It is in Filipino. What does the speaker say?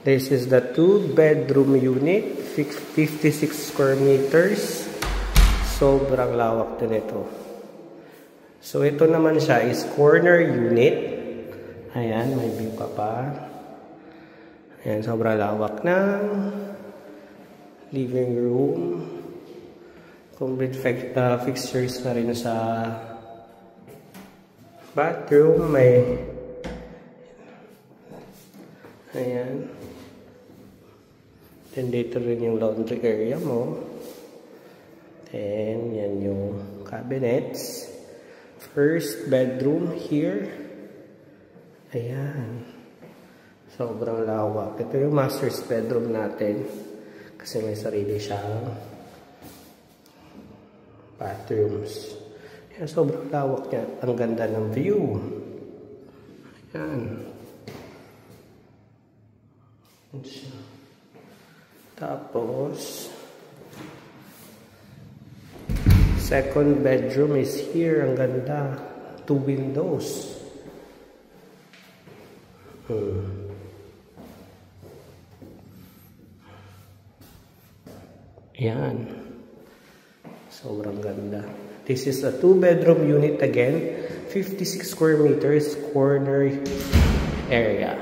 This is the 2-bedroom unit, 56 square meters. Sobrang lawak din ito. So, ito naman siya is corner unit. Ayan, may view ka pa. Ayan, sobrang lawak ng living room. Complete fixtures na rin sa bathroom. May ayan. Then dito rin yung laundry area mo. Then yan yung cabinets. First bedroom here. Ayan. Sobrang lawak. Ito yung master's bedroom natin. Kasi may sarili siyang bathrooms. Ayan, sobrang lawak niya. Ang ganda ng view. Ayan. Tapos, second bedroom is here. Ang ganda. 2 windows. Ayan. Sobrang ganda. This is a 2-bedroom unit again. 56 square meters corner area.